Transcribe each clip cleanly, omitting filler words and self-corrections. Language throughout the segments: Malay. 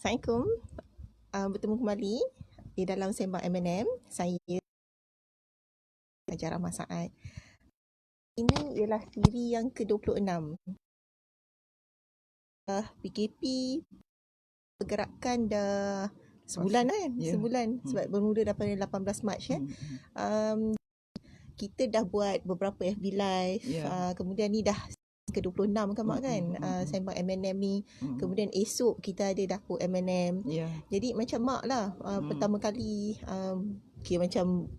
Assalamualaikum. Bertemu kembali di dalam Sembang M&M. Saya Hajarah Masaat. Ini ialah siri yang ke-26. PKP pergerakan dah sebulan kan? Sebulan sebab bermula daripada 18 Mac kan. Kita dah buat beberapa FB live. Kemudian ni dah ke-26 kan Mak kan? Sembang M&M ni. Kemudian esok kita ada dapur M&M. Jadi macam Mak lah pertama kali kira macam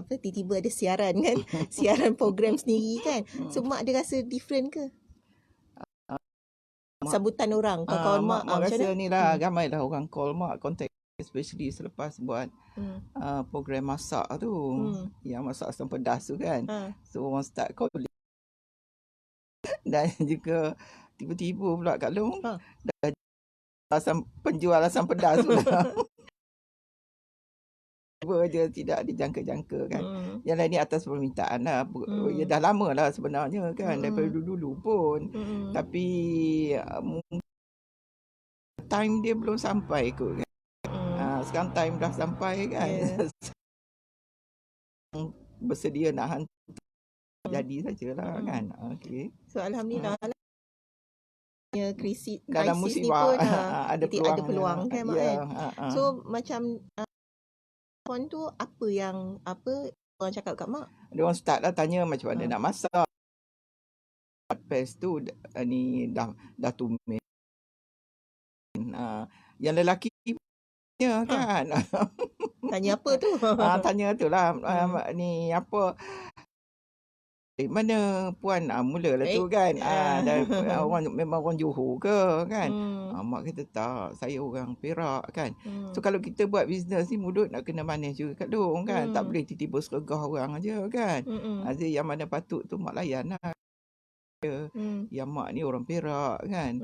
tiba-tiba ada siaran kan. Siaran program sendiri kan. So Mak ada rasa different ke? Sambutan orang kawan-kawan Mak Mak rasa ni lah ramai lah orang call Mak contact, especially selepas buat program masak tu, yang masak asam pedas tu kan. So orang start calling. Dan juga tiba-tiba pula Kak Long dah penjual asam pedas tu lah. Tiba je tidak dijangka-jangka kan. Yang lain ni atas permintaan lah. Ya dah lama lah sebenarnya kan, daripada dulu-dulu pun. Tapi time dia belum sampai kot kan. Sekarang time dah sampai kan. Bersedia nak hantar jadi sajalah kan. Okay. So Alhamdulillah lah. Krisis dalam musibah ni pun ada peluang kan Mak kan. So macam kawan tu apa orang cakap kat Mak? Dia orang start lah tanya macam mana nak masak. Lepas tu ni dah tumis. Yang lelaki kan. Tanya apa tu? Tanya tu lah ni apa, mana puan mulalah tu kan. Dan orang memang orang Johor ke kan. Mak kata tak, saya orang Perak kan. So kalau kita buat bisnes ni mulut nak kena manis juga kat dong kan. Tak boleh tiba-tiba sergah orang aja kan. Yang mana patut tu Mak layan lah. Yang Mak ni orang Perak kan.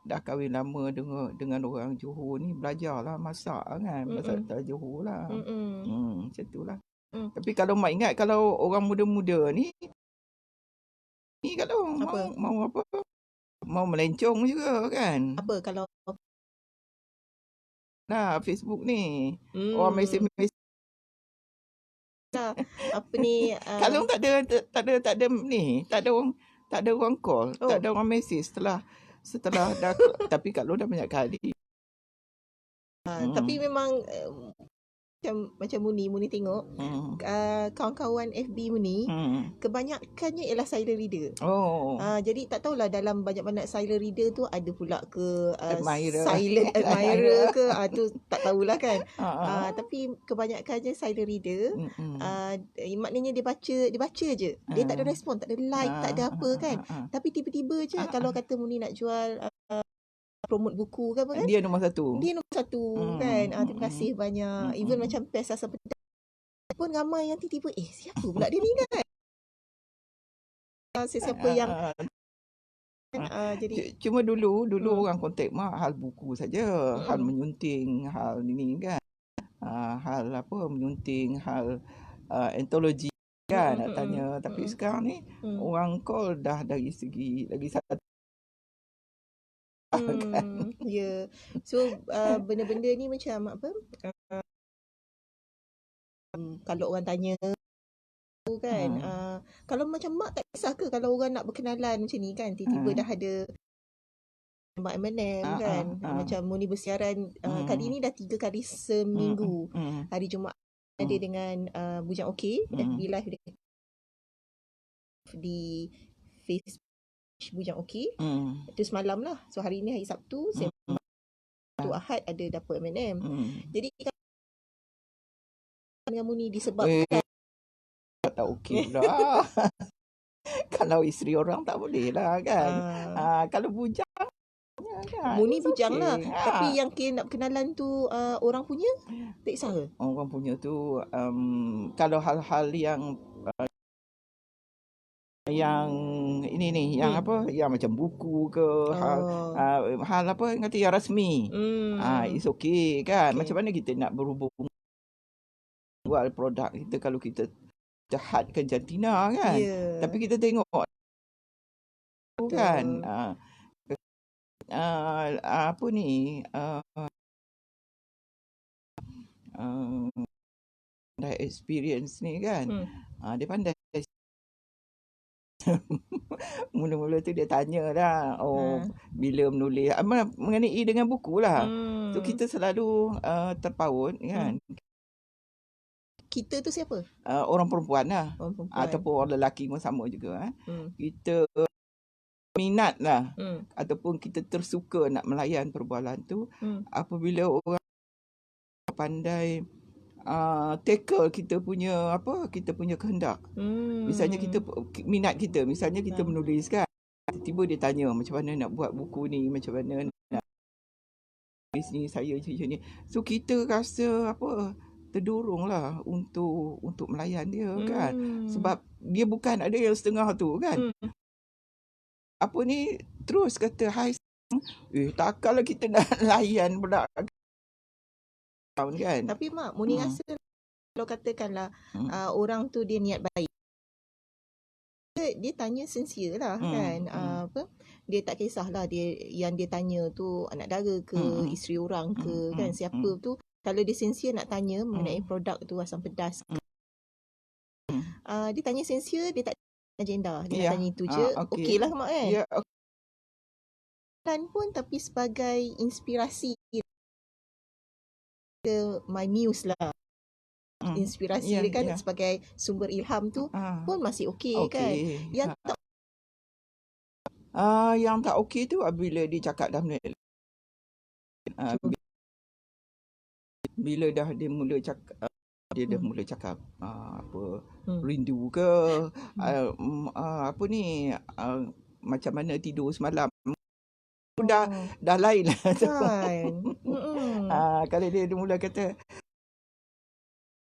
Dah kahwin lama dengan orang Johor ni, belajarlah masak kan. Masak Johor lah. Macam tu lah. Tapi kalau Mak ingat, kalau orang muda-muda ni kalau mau apa? Mau melencong juga kan. Apa kalau Facebook ni. Orang mesej apa ni kalau tak ada ni, tak ada orang call, tak ada orang mesej setelah dah tapi kalau dah banyak kali. Tapi memang macam Muni tengok kawan-kawan FB Muni kebanyakannya ialah silent reader. Jadi tak tahulah dalam banyak-banyak silent reader tu ada pula ke silent admirer ke tu tak tahulah kan. Tapi kebanyakannya silent reader. Maknanya dia baca je. Dia tak ada respon, tak ada like, tak ada apa kan. Tapi tiba-tiba je kalau kata Muni nak jual promote buku ke apa kan, dia nombor satu kan. Terima kasih banyak. Even macam pes asam pedas pun ramai yang tiba-tiba siapa pula dia ni kan. Sesiapa yang jadi cuma dulu orang kontak Mak hal buku saja, hal menyunting, hal ini kan. Hal apa menyunting, hal antologi kan nak tanya. Tapi sekarang ni orang call dah dari segi lagi satu. So benda-benda ni macam apa, kalau orang tanya kan, kalau macam Mak tak kisah ke kalau orang nak berkenalan macam ni kan, tiba-tiba dah ada Mak M&M kan. Macam Muni bersiaran kali ni dah 3 kali seminggu. Hari Jumaat ada dengan Bujang Okey, FB live di Facebook Bujang Okey. Itu semalam lah. So hari ni hari Sabtu, Sabtu Ahad ada dapur M&M. Jadi dengan Muni disebabkan tak okey pula. Kalau isteri orang tak boleh lah kan. Kalau bujang kan, Muni bujang lah. Tapi yang nak berkenalan tu orang punya tak kisah ke? Orang punya tu kalau hal-hal yang ini ni yang apa, yang macam buku ke, hal apa yang kata yang rasmi, it's okay kan. Macam mana kita nak berhubung jual produk kita kalau kita hadkan jantina kan. Tapi kita tengok kan apa ni pandai experience ni kan. Dia pandai. Mula-mula tu dia tanya dah, bila menulis mengenai dengan buku lah. So kita selalu terpaut kan. Kita tu siapa? Orang perempuan lah. Orang perempuan. Ataupun orang lelaki pun sama juga. Kita minat lah. Ataupun kita tersuka nak melayan perbualan tu. Apabila orang pandai tackle kita punya kehendak. Misalnya minat kita, misalnya kita menulis kan. Tiba-tiba dia tanya macam mana nak buat buku ni, macam mana nak tulis ni, saya macam ni. So kita rasa terdorong lah untuk melayan dia kan. Sebab dia bukan ada yang setengah tu kan. Terus kata hai, takkanlah kita nak layan pula kan. Tapi Mak, Muni rasa kalau katakanlah orang tu dia niat baik, dia tanya sincere lah kan. Dia tak kisahlah yang dia tanya tu anak dara ke, isteri orang ke, kan siapa tu. Kalau dia sincere nak tanya mengenai produk tu asam pedas, dia tanya sincere, dia tak agenda, dia nak tanya itu je. Okey lah Mak kan. Dan pun tapi sebagai inspirasi ke my muse lah. Inspirasi dia kan sebagai sumber ilham tu pun masih okey kan. Yang tak okey tu bila dia cakap dah bila dah dia mula cakap rindu ke macam mana tidur semalam dah lain lah. Kalau dia mula kata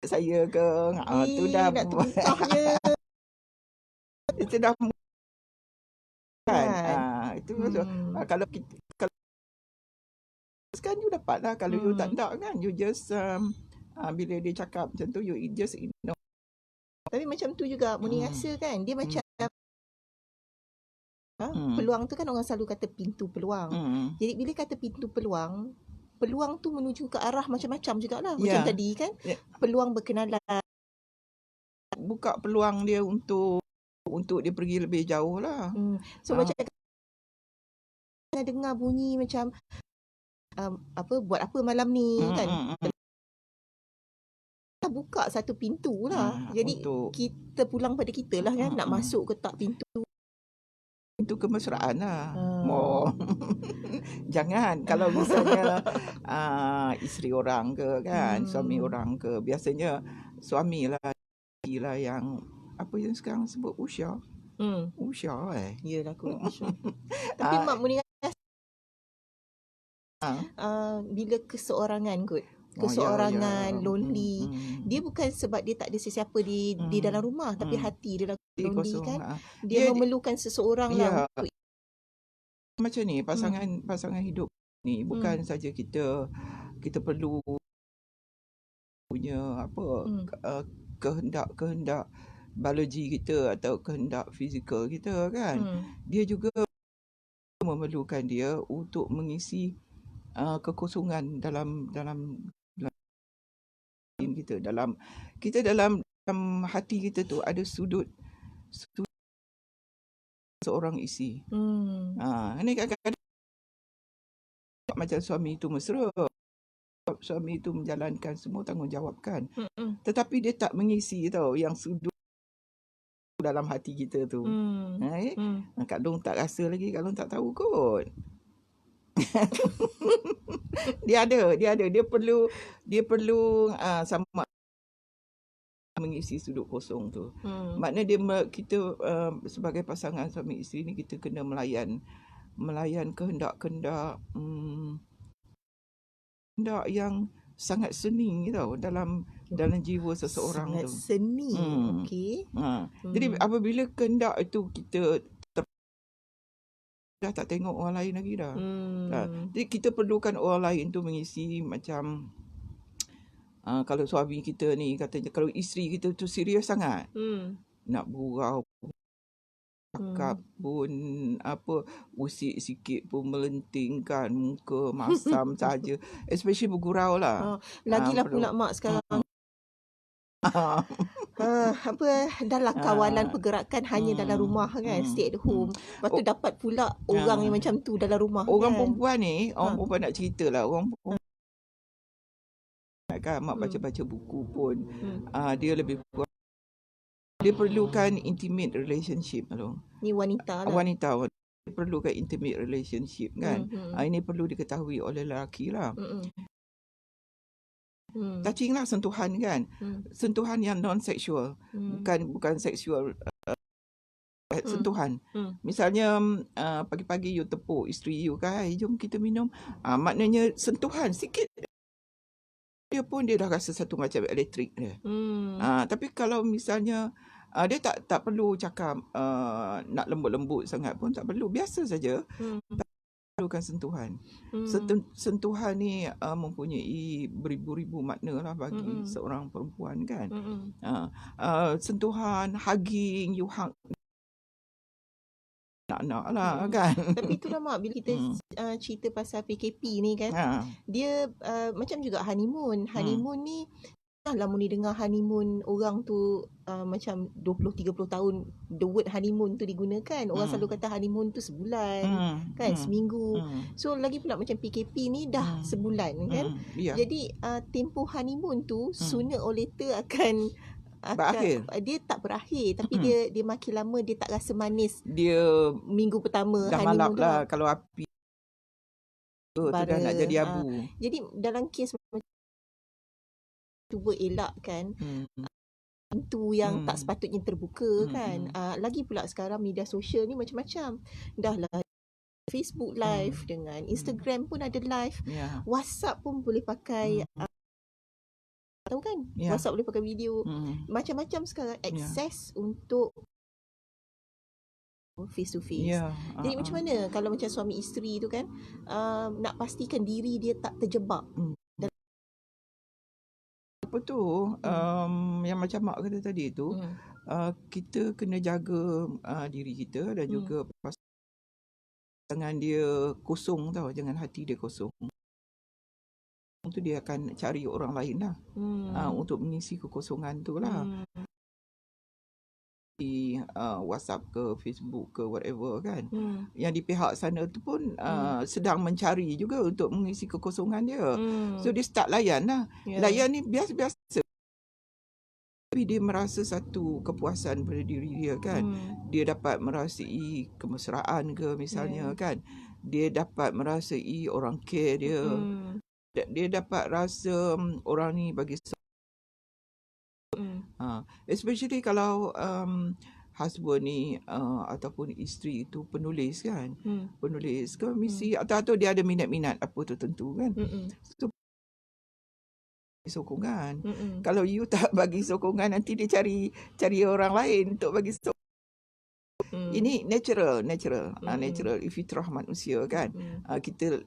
saya ke tu dah nak tuntah je. Itu dah kan. Itu kalau kita kan you dapat lah. Kalau you tak nak kan, you just bila dia cakap macam tu, you just ignore. Tapi macam tu juga Muni rasa kan, dia macam peluang tu kan orang selalu kata pintu peluang. Jadi bila kata pintu peluang tu menuju ke arah macam-macam jugalah. Macam tadi kan, peluang berkenalan, buka peluang dia untuk dia pergi lebih jauh lah. So macam dengar bunyi macam buat apa malam ni kan. Buka satu pintu lah. Jadi kita pulang pada kita lah kan, nak masuk ke tak pintu kemesraan lah. Jangan kalau misalnya isteri orang ke kan, suami orang ke, biasanya suami lah yang apa yang sekarang sebut usia. Yalah aku usia. Tapi Mak Muni bila keseorangan kot, lonely, dia bukan sebab dia tak ada sesiapa di dalam rumah, tapi hati dia lonely kosong, kan. Dia memerlukan seseorang lah. Macam ni pasangan hidup ni bukan saja kita perlu punya kehendak biologi kita atau kehendak fizikal kita kan. Dia juga memerlukan dia untuk mengisi kekosongan dalam dalam hati kita tu ada sudut seorang isi. Ini kadang-kadang macam suami itu mesra, suami itu menjalankan semua tanggungjawab kan. Tetapi dia tak mengisi yang sudut dalam hati kita tu. Kak Long tak rasa lagi, Kak Long tak tahu kot. dia perlu sama mengisi sudut kosong tu. Maknanya kita sebagai pasangan suami isteri ni kita kena melayan kehendak yang sangat seni dalam jiwa seseorang sangat tu. Seni. Okey. Jadi apabila kehendak itu kita dah tak tengok orang lain lagi dah. Jadi kita perlukan orang lain tu mengisi macam kalau suami kita ni katanya, kalau isteri kita tu serius sangat nak gurau cakap pun usik sikit pun melenting kan, muka masam saja, especially bergurau lah. Lagilah pula mak sekarang dalam kawalan pergerakan hanya dalam rumah kan, stay at home. Lepas tu dapat pula orang yang macam tu dalam rumah orang kan. Perempuan ni, orang perempuan nak cerita lah, orang perempuan kan, mak baca-baca buku pun dia lebih kurang dia perlukan intimate relationship tu. Ni wanita lah. Wanita dia perlukan intimate relationship kan. Ini perlu diketahui oleh lelaki lah. Touching lah, sentuhan kan. Sentuhan yang non-sexual. Bukan seksual. Sentuhan. Misalnya pagi-pagi you tepuk isteri you kan, jom kita minum. Maknanya sentuhan sikit. Dia pun dia dah rasa satu macam elektrik dia. Tapi kalau misalnya dia tak perlu cakap nak lembut-lembut sangat pun, tak perlu, biasa saja. Perlukan sentuhan. Sentuhan ni mempunyai beribu-ribu makna lah bagi seorang perempuan kan. Sentuhan, hugging, you hug nak lah kan. Tapi itulah mak, bila kita cerita pasal PKP ni kan, dia macam juga honeymoon. Honeymoon ni lah muni dengar honeymoon orang tu macam 20-30 tahun the word honeymoon tu digunakan. Orang selalu kata honeymoon tu sebulan kan, seminggu. So lagi pula macam PKP ni dah sebulan kan. Jadi tempoh honeymoon tu sooner or later akan berakhir. Dia tak berakhir, tapi dia makin lama dia tak rasa manis. Dia minggu pertama dah honeymoon malap lah kalau api tu dah nak jadi abu. Jadi dalam kes macam cuba elakkan pintu yang tak sepatutnya terbuka kan. Lagi pula sekarang media sosial ni macam-macam. Dah lah Facebook live dengan Instagram pun ada live. WhatsApp pun boleh pakai tahu kan? WhatsApp boleh pakai video. Macam-macam sekarang akses untuk face to face. Jadi macam mana kalau macam suami isteri tu kan, nak pastikan diri dia tak terjebak. Apa tu yang macam mak kata tadi tu, kita kena jaga diri kita dan juga jangan dia kosong tau, jangan hati dia kosong. Tu dia akan cari orang lain lah untuk mengisi kekosongan tu lah. Di WhatsApp ke Facebook ke whatever kan, yang di pihak sana tu pun sedang mencari juga untuk mengisi kekosongan dia. So dia start layan lah. Layan ni biasa-biasa, tapi dia merasa satu kepuasan pada diri dia kan. Dia dapat merasai kemesraan ke misalnya kan. Dia dapat merasai orang care dia. Dia dapat rasa orang ni bagi especially kalau husband ni ataupun isteri itu penulis kan. Penulis ke misi atau dia ada minat-minat apa tertentu kan. So sokongan. Kalau you tak bagi sokongan, nanti dia cari orang lain untuk bagi sokongan. Ini natural. Natural fitrah manusia kan. Kita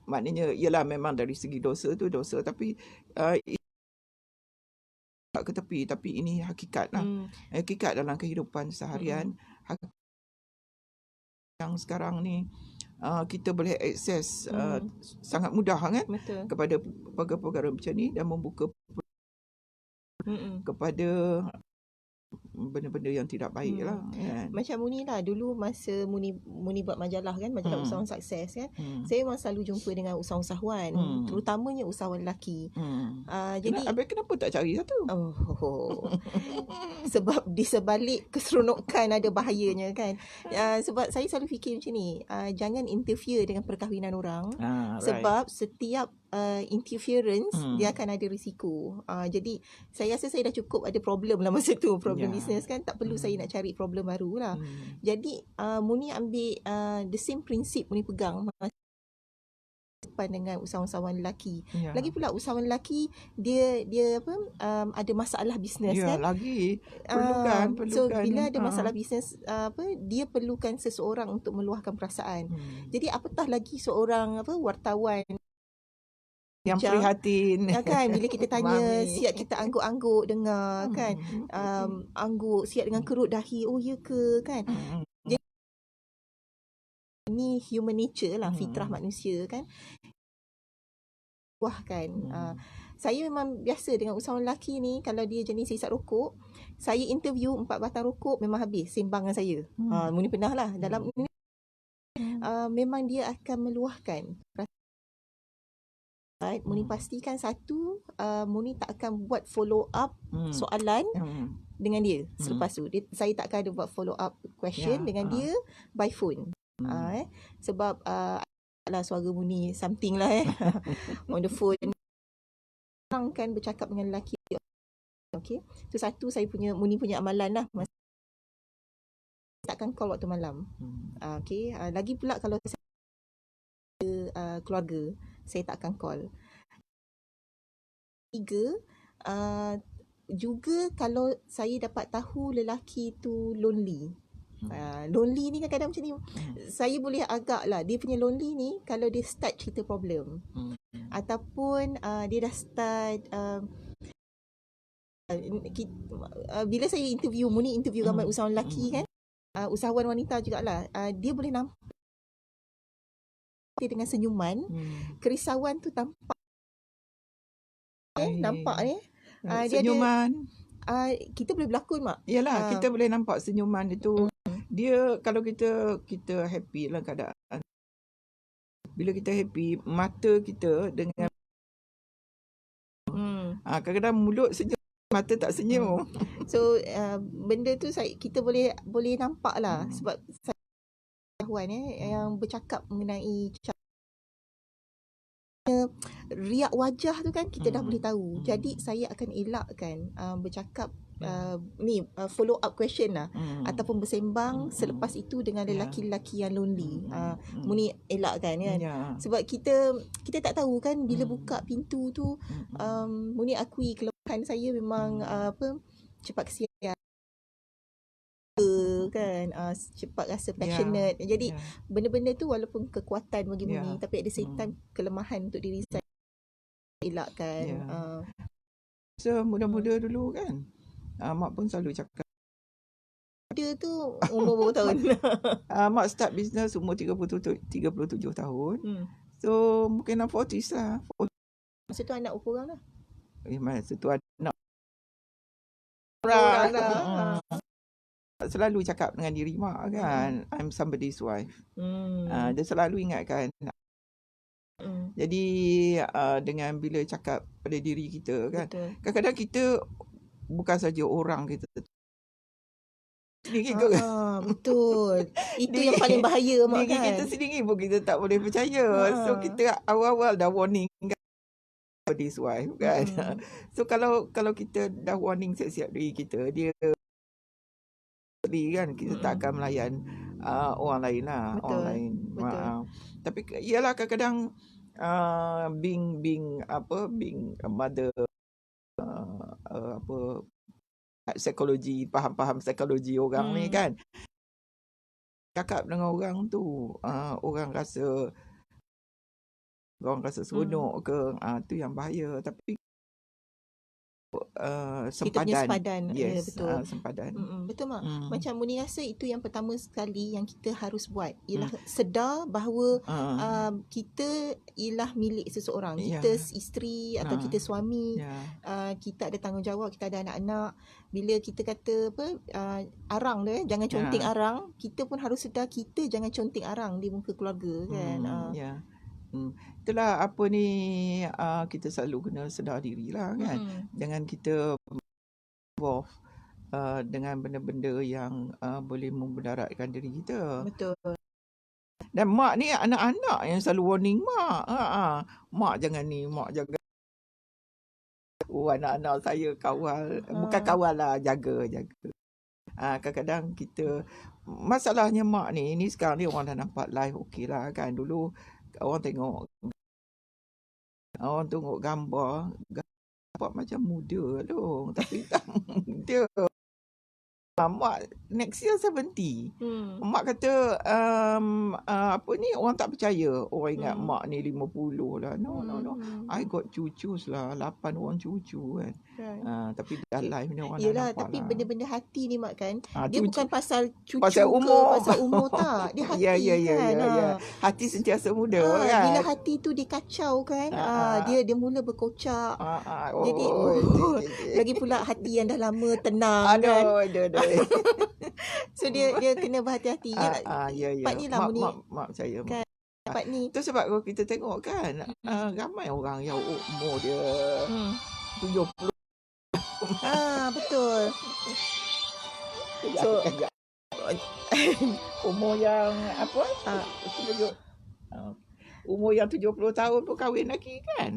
maknanya ialah memang dari segi dosa tu dosa, tapi ke tepi, tapi ini hakikat lah. Hakikat dalam kehidupan seharian. Yang sekarang ni kita boleh akses sangat mudah kan. Betul. Kepada perkara-perkara macam ni dan membuka kepada benda-benda yang tidak baik lah kan. Macam Muni lah, dulu masa Muni buat majalah kan, majalah usahawan sukses kan, saya memang selalu jumpa dengan usahawan-usahawan, terutamanya usahawan lelaki. Jadi kenapa tak cari satu? Sebab di sebalik keseronokan ada bahayanya kan. Sebab saya selalu fikir macam ni, jangan interfere dengan perkahwinan orang. Sebab setiap interference dia akan ada risiko. Jadi saya rasa saya dah cukup ada problem lah masa tu, problem bisnes kan, tak perlu saya nak cari problem baru lah. Jadi Muni ambil the same prinsip Muni pegang dengan usahawan-usahawan lelaki. Lagi pula usahawan lelaki dia ada masalah bisnes kan. Lagi perlukan. So bila ada masalah bisnes dia perlukan seseorang untuk meluahkan perasaan. Jadi apatah lagi seorang wartawan yang prihatin kan, bila kita tanya siap kita angguk-angguk dengar kan, angguk siap dengan kerut dahi, oh ya ke kan. Jadi ini human nature lah, fitrah manusia kan. Wah kan. Saya memang biasa dengan usahawan lelaki ni, kalau dia jenis hisap rokok, saya interview 4 batang rokok memang habis sembang dengan saya. Muni pernah lah dalam ini. Memang dia akan meluahkan. Muni pastikan satu, Muni tak akan buat follow up soalan dengan dia selepas tu. Saya tak akan ada buat follow up question dengan dia by phone. Sebab lah suara Muni something lah on the phone. Orang kan bercakap dengan lelaki. Okay. Tu satu Muni punya amalan lah. Takkan call waktu malam. Okay. Lagi pula kalau saya keluarga, saya tak akan call. 3, juga kalau saya dapat tahu lelaki tu lonely. Lonely ni kadang-kadang macam ni. Saya boleh agak lah, dia punya lonely ni kalau dia start cerita problem. Ataupun dia dah start bila saya interview, Muni interview ramai usahawan lelaki kan, usahawan wanita jugalah, dia boleh nampak dia dengan senyuman, kerisauan tu tampak. Nampak ni. Senyuman. Kita boleh berlakon, Mak. Yalah, kita boleh nampak senyuman itu. Dia kalau kita happy dalam keadaan. Bila kita happy, mata kita dengan kadang-kadang mulut senyum, mata tak senyum. So benda tu kita boleh nampak lah. Sebab saya kawan yang bercakap mengenai riak wajah tu kan, kita dah boleh tahu. Jadi saya akan elakkan bercakap follow up question lah, ataupun bersembang selepas itu dengan lelaki-lelaki yang lonely. Muni elakkan kan. Sebab kita tak tahu kan, bila buka pintu tu, Muni akui kelemahan saya memang cepat kesian kan, cepat rasa passionate. Jadi benda-benda tu walaupun kekuatan bagi Muni, tapi at the same time kelemahan untuk diri saya, elakkan. So muda-muda dulu kan, Mak pun selalu cakap dia tu umur berapa tahun? Mak start business umur 37 tahun. So mungkin 40s lah. Masa tu anak berapa orang lah? Masa tu anak orang lah. Selalu cakap dengan diri Mak kan, I'm somebody's wife. Dia selalu ingatkan. Jadi dengan bila cakap pada diri kita kan, kadang-kadang kita bukan saja orang kita sendiri ke. Betul. Itu yang paling bahaya, Mak, diri kan. Kita sendiri pun kita tak boleh percaya. So kita awal-awal dah warning kan, somebody's wife kan. So kalau kita dah warning siap-siap diri kita, dia kan, kita tak akan melayan orang lain lah. Betul. Orang lain. Tapi ialah kadang-kadang being a mother, psikologi, faham psikologi orang ni kan. Cakap dengan orang tu, orang rasa seronok ke, tu yang bahaya. Tapi sempadan. Yes, betul. sempadan. Betul, Mak. Macam Muni rasa itu yang pertama sekali yang kita harus buat, ialah sedar bahawa kita ialah milik seseorang. Kita isteri atau kita suami, kita ada tanggungjawab, kita ada anak-anak. Bila kita kata arang tu, jangan conteng arang, kita pun harus sedar kita jangan conteng arang di muka keluarga kan. Itulah apa ni, kita selalu kena sedar diri lah kan. Jangan kita involve dengan benda-benda yang boleh memudaratkan diri kita. Betul. Dan Mak ni anak-anak yang selalu warning Mak. Mak jangan ni, Mak jangan. Anak-anak saya kawal, bukan kawal lah, jaga. Kadang-kadang kita, masalahnya Mak ni sekarang ni orang dah nampak live okey lah kan. Dulu orang tengok gambar macam muda tu, tapi tak muda. Mak next year 70. Mak kata apa ni, orang tak percaya. Orang ingat mak ni 50 lah. No. I got cucus lah. 8 orang cucu kan. Tapi dah live ni orang yelah, dah nampak tapi lah. benda-benda hati ni Mak kan, dia cucu. bukan pasal cucu Pasal ke umur. pasal umur tak. Dia hati kan. Hati sentiasa muda kan. Bila hati tu dikacau kan, dia mula berkocak. Jadi lagi pula hati yang dah lama tenang kan. Aduh. So dia kena berhati-hati. Part ni lah Mak percaya. Kan, part ni. Tu sebab kalau kita tengok kan, ramai orang yang umur dia 70. Betul. So umur yang apa? Umur yang 70 tahun pun kahwin lagi kan.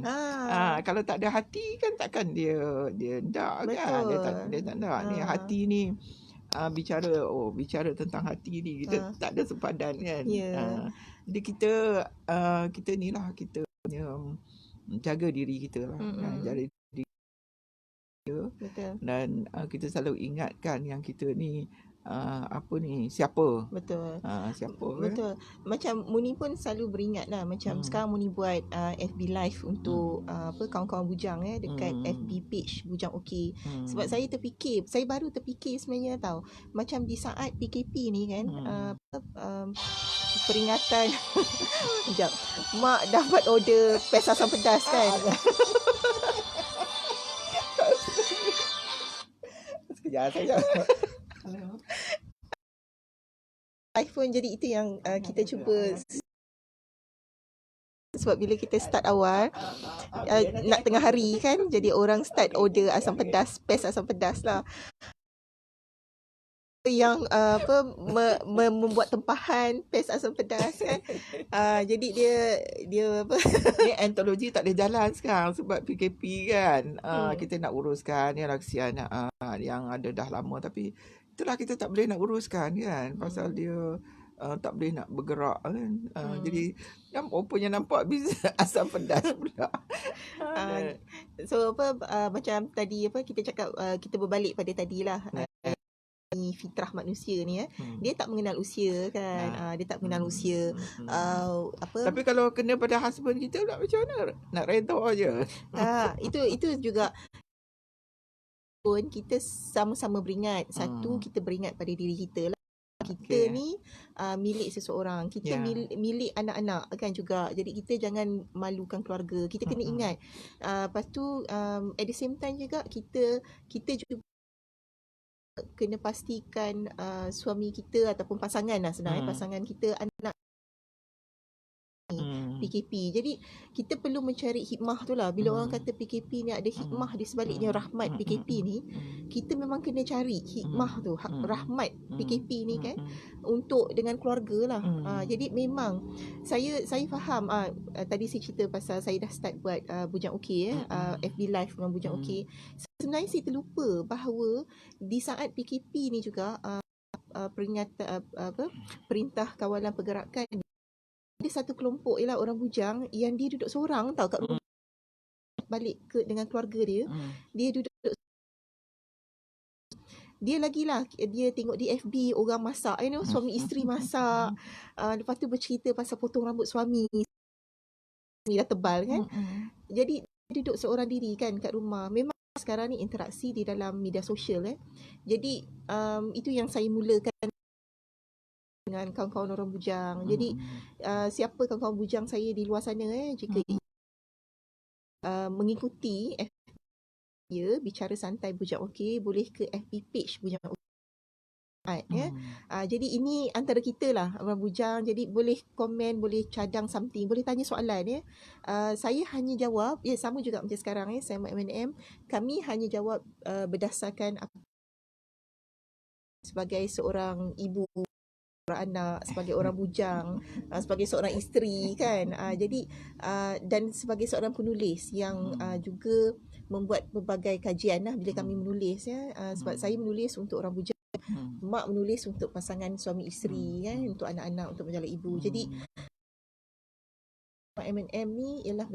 Kalau tak ada hati kan takkan dia tak kan. Dia tak nak. Ni hati ni bicara tentang hati ni kita tak ada sepadan kan. Jadi kita ni lah, kita jaga diri kita lah. Jaga diri kita. Betul. Dan kita selalu ingatkan yang kita ni apa ni, siapa. Betul. Siapa. Betul. Macam Muni pun selalu beringat lah. Macam sekarang Muni buat FB live untuk kawan-kawan bujang dekat FB page Bujang Okey. Sebab saya baru terfikir sebenarnya tau. Macam di saat PKP ni kan, peringatan sekejap, Mak dapat order pes asam pedas kan. Sekejap. iPhone, jadi itu yang kita cuba. Sebab bila kita start awal nak tengah hari kan, jadi orang start order asam pedas, pes asam pedas lah. Yang membuat tempahan pes asam pedas kan. Jadi dia apa? Ni antologi tak boleh jalan sekarang sebab PKP kan. Kita nak uruskan ni lah, kesian yang ada dah lama, tapi itulah kita tak boleh nak uruskan kan. Pasal dia tak boleh nak bergerak kan. Jadi rupanya nampak bisnes asam pedas pula. So macam tadi kita cakap, kita berbalik pada tadilah. Fitrah manusia ni dia tak mengenal usia kan. Dia tak mengenal usia. Tapi kalau kena pada husband kita pula macam mana? Nak redha je. Itu juga pun kita sama-sama beringat. Satu, kita beringat pada diri kita lah. Kita ni milik seseorang. Kita milik anak-anak kan juga. Jadi kita jangan malukan keluarga. Kita kena ingat. Lepas tu at the same time juga kita juga kena pastikan suami kita ataupun pasangan lah sebenarnya, pasangan kita, anak PKP. Jadi kita perlu mencari hikmah tu lah. Bila orang kata PKP ni ada hikmah di sebaliknya rahmat PKP ni, kita memang kena cari hikmah tu, rahmat PKP ni kan, untuk dengan keluarga lah. Jadi memang saya faham. Tadi saya cerita pasal saya dah start buat Bujang Okey FB live dengan Bujang Okey. Sebenarnya saya terlupa bahawa di saat PKP ni juga Perintah Kawalan Pergerakan, ada satu kelompok ialah orang bujang yang dia duduk seorang tau kat rumah, balik dengan keluarga dia. Dia duduk, dia lagilah dia tengok di FB orang masak, suami isteri masak. Lepas tu bercerita pasal potong rambut suami dah tebal kan. Jadi dia duduk seorang diri kan kat rumah. Memang sekarang ni interaksi di dalam media sosial Jadi itu yang saya mulakan dengan kawan-kawan orang bujang. Jadi siapa kawan-kawan bujang saya di luar sana jika mengikuti Bicara Santai Bujang Okey, boleh ke FB page Bujang Okey. Jadi ini antara kita lah orang bujang. Jadi boleh komen, boleh cadang something, boleh tanya soalan saya hanya jawab sama juga macam sekarang saya M&M. Kami hanya jawab berdasarkan sebagai seorang ibu, seorang anak, sebagai orang bujang, sebagai seorang isteri kan. Jadi dan sebagai seorang penulis yang juga membuat berbagai kajian bila kami menulis sebab saya menulis untuk orang bujang, Mak menulis untuk pasangan suami isteri kan, untuk anak-anak, untuk menjadi ibu. Jadi M&M ni ialah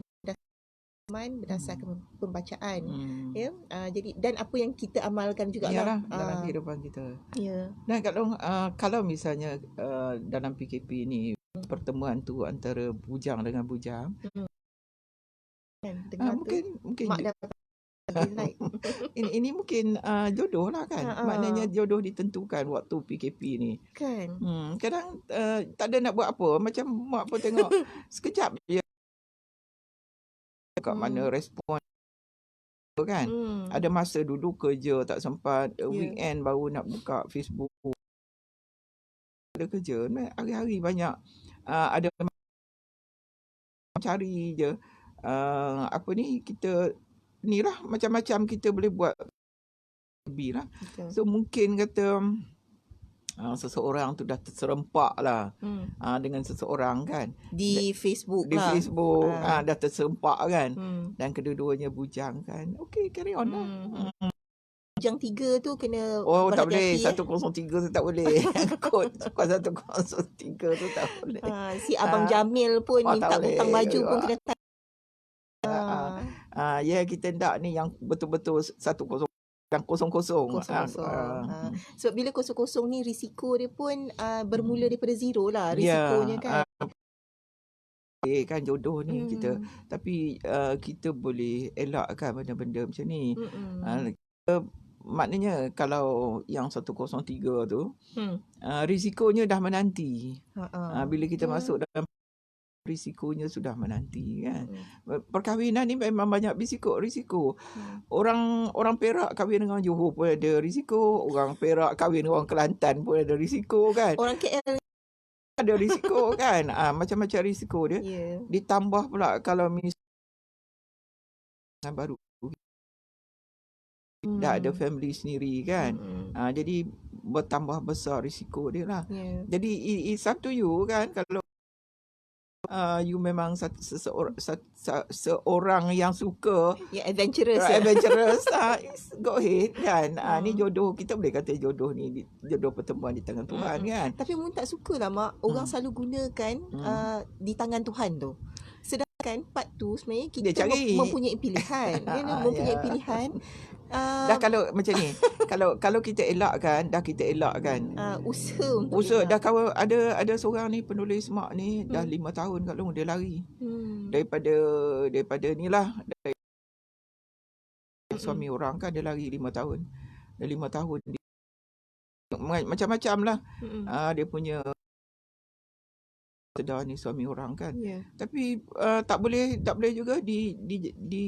berdasarkan pembacaan. Ya, jadi dan apa yang kita amalkan juga lah dalam kehidupan kita. Ya. Dan kalau misalnya dalam PKP ni pertemuan tu antara bujang dengan bujang, mungkin mak dapat like. ini mungkin jodoh lah kan. Maknanya jodoh ditentukan waktu PKP ni. Kan. Kadang tak ada nak buat apa. Macam mak pun tengok sekejap je kat mana respon kan. Ada masa dulu kerja tak sempat, weekend baru nak buka Facebook. Ada kerja, hari-hari banyak ada cari je apa ni, kita ni lah macam-macam kita boleh buat lebih lah. So mungkin kata seseorang tu dah terserempak lah dengan seseorang kan di Facebook di Facebook dah terserempak kan dan kedua-duanya bujang kan. Okay, carry on lah. Bujang 3 tu kena tak boleh 103 tu tak boleh. Kod 103 tu tak boleh. Si Abang Jamil pun minta hutang baju pun kena ya, kita nak ni yang betul-betul 10 dan kosong-kosong. Sebab bila kosong-kosong ni risiko dia pun bermula daripada zero lah risikonya kan. Kan jodoh ni kita, tapi kita boleh elakkan benda-benda macam ni. Maknanya kalau yang 103 tu risikonya dah menanti. Bila kita masuk dalam risikonya sudah menanti kan. Perkahwinan ni memang banyak risiko. Orang Perak kahwin dengan Johor pun ada risiko, orang Perak kahwin dengan orang Kelantan pun ada risiko kan. Orang KL ada risiko kan. Macam-macam risiko dia. Ditambah pula kalau misalnya baru dah ada family sendiri kan. Jadi bertambah besar risiko dia lah. Jadi it's up to you kan. Kalau you memang seorang yang suka adventurous go ahead kan. Ni jodoh, kita boleh kata jodoh ni jodoh pertemuan di tangan Tuhan kan. Tapi Mun tak sukalah mak orang selalu gunakan di tangan Tuhan tu. Sedangkan part tu sebenarnya kita mempunyai pilihan. Mempunyai pilihan. Dah kalau macam ni, kalau kita elakkan, usaha dah kawan. Ada seorang ni penulis mak ni dah 5 tahun kat long dia lari daripada ni lah, dari suami orang kan. Dia lari 5 tahun. Dah 5 tahun dia, macam-macam lah dia punya sedar ni suami orang kan. Tapi tak boleh juga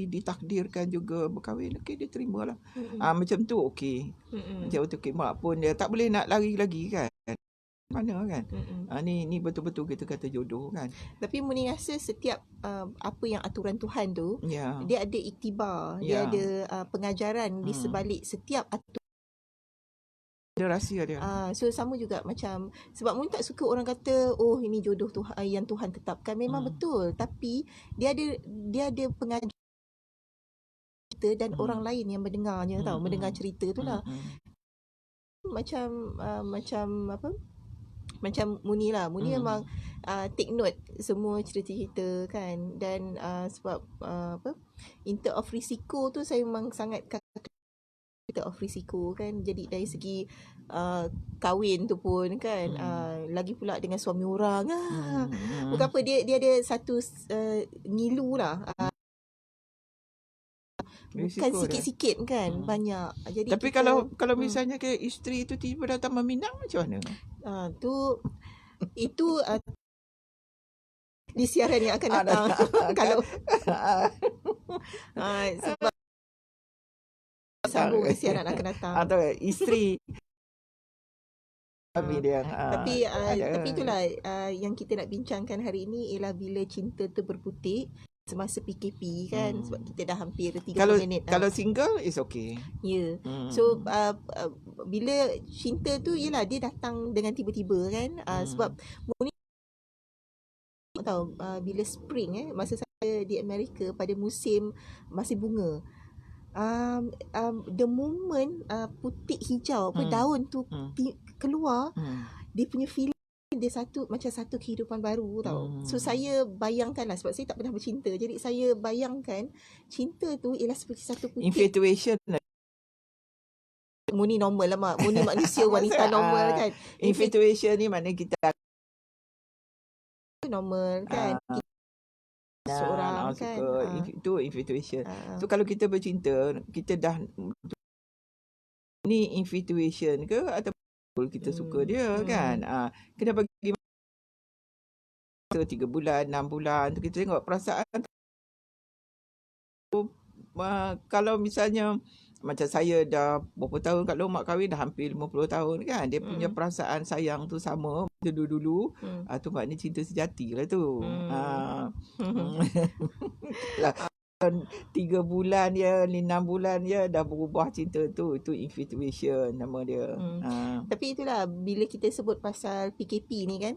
ditakdirkan juga berkahwin. Okey, dia terimalah. Macam tu okey. Macam tu okey, mak pun dia tak boleh nak lari lagi kan. Mana kan. Ni betul-betul kita kata jodoh kan. Tapi Muni rasa setiap apa yang aturan Tuhan tu dia ada iktibar, dia ada pengajaran di sebalik setiap aturan. Rahsia dia. So sama juga macam, sebab Mun tak suka orang kata ini jodoh Tuhan yang Tuhan tetapkan. Memang betul, tapi dia ada pengajaran dan orang lain yang mendengarnya mendengar cerita tu lah. Macam Muni lah. Muni memang take note semua cerita-cerita kan. Dan sebab in term of risiko tu saya memang sangat of risiko kan. Jadi dari segi kahwin tu pun kan, lagi pula dengan suami orang bukan apa, dia ada satu ngilu lah, bukan sikit-sikit kan, banyak. Jadi tapi kita, kalau misalnya ke isteri tu tiba datang meminang macam mana? Itu di siaran yang akan datang. Kalau sebab sambung siaran akan datang. Atau isteri tapi itulah yang kita nak bincangkan hari ini, ialah bila cinta tu berputik semasa PKP kan. Sebab kita dah hampir 30 minit. Kalau single is okay. So bila cinta tu ialah dia datang dengan tiba-tiba kan. Sebab tahu bila spring masa saya di Amerika pada musim masih bunga, the moment putik hijau daun tu keluar, dia punya feeling dia macam satu kehidupan baru tau. So saya bayangkanlah, sebab saya tak pernah bercinta, jadi saya bayangkan cinta tu ialah seperti satu putih. Infatuation lah. Muni normal lah mak. Muni manusia wanita normal kan. Infatuation ni maknanya kita normal kan. Seorang kan. Itu infatuation. So kalau kita bercinta, kita dah ni infatuation ke atau kita suka dia kan. Kena bagi 3 bulan, 6 bulan tu kita tengok perasaan. Kalau misalnya macam saya dah berapa tahun kat luar, mak kahwin dah hampir 50 tahun kan. Dia punya perasaan sayang tu sama macam dulu-dulu. Tu maknanya cinta sejati lah tu. 3 bulan je, 6 bulan je dah berubah cinta tu. Itu infatuation nama dia. Tapi itulah, bila kita sebut pasal PKP ni kan,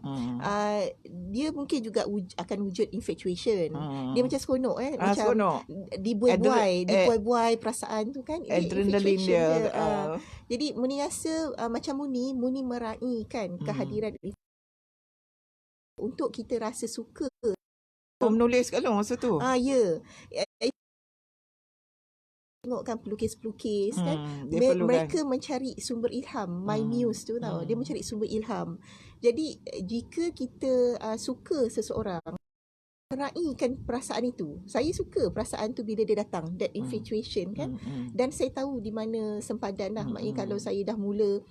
dia mungkin juga akan wujud infatuation. Dia macam seronok macam seronok. dibuai-buai perasaan tu kan. Adrenalin dia. Jadi Muni rasa macam Muni meraihkan kehadiran untuk kita rasa suka. Menulis kat lu masa tu. Ya. Tengok kan pelukis-pelukis kan. Mereka mencari sumber ilham. My muse tu tau. Dia mencari sumber ilham. Jadi jika kita suka seseorang, meraihkan perasaan itu. Saya suka perasaan tu bila dia datang. That infatuation kan. Dan saya tahu di mana sempadan lah. Maknanya kalau saya dah mula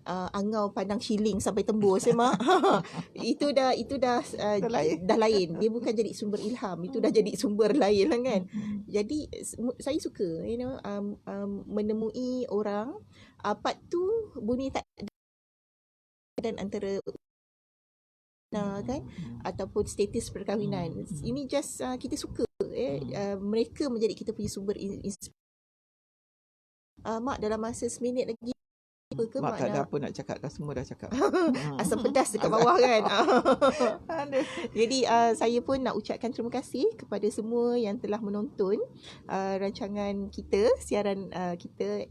angau pandang shilling sampai tembus mak. itu dah lain. Dia bukan jadi sumber ilham, itu dah jadi sumber lain lah kan. Jadi saya suka menemui orang part tu bunyi tak dan antara kan ataupun status perkahwinan. Ini just kita suka mereka menjadi kita punya sumber mak dalam masa seminit lagi mak tak ada apa nak cakap dah, semua dah cakap. Asam pedas dekat bawah kan. Jadi saya pun nak ucapkan terima kasih kepada semua yang telah menonton rancangan kita, siaran kita.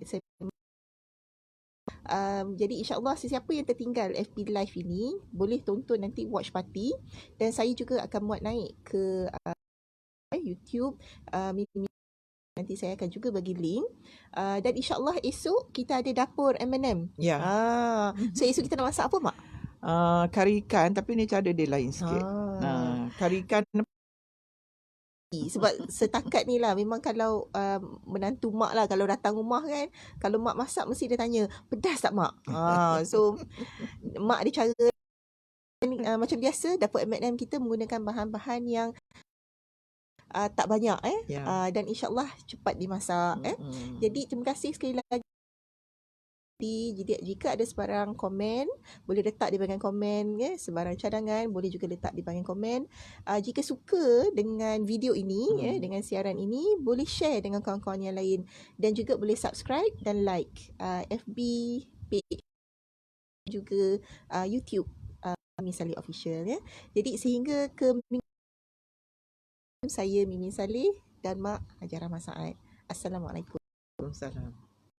Jadi insyaAllah sesiapa yang tertinggal FB Live ini boleh tonton nanti watch party, dan saya juga akan muat naik ke YouTube. Nanti saya akan juga bagi link. Dan insyaAllah esok kita ada dapur M&M. Ya. So esok kita nak masak apa mak? Kari ikan, tapi ni cara dia lain sikit. Kari ikan. Sebab setakat ni lah, memang kalau menantu mak lah, kalau datang rumah kan, kalau mak masak mesti dia tanya, pedas tak mak? So mak ada cara macam biasa. Dapur M&M kita menggunakan bahan-bahan yang tak banyak dan insyaAllah cepat dimasak. Jadi terima kasih sekali lagi. Jika ada sebarang komen, boleh letak di bahagian komen. Sebarang cadangan boleh juga letak di bahagian komen. Jika suka dengan video ini, dengan siaran ini, boleh share dengan kawan-kawan yang lain, dan juga boleh subscribe dan like FB page, juga YouTube Mimi Saleh Official. Jadi sehingga ke saya Mimi Saleh dan Mak Hajarah Mak Saad. Assalamualaikum. Waalaikumsalam.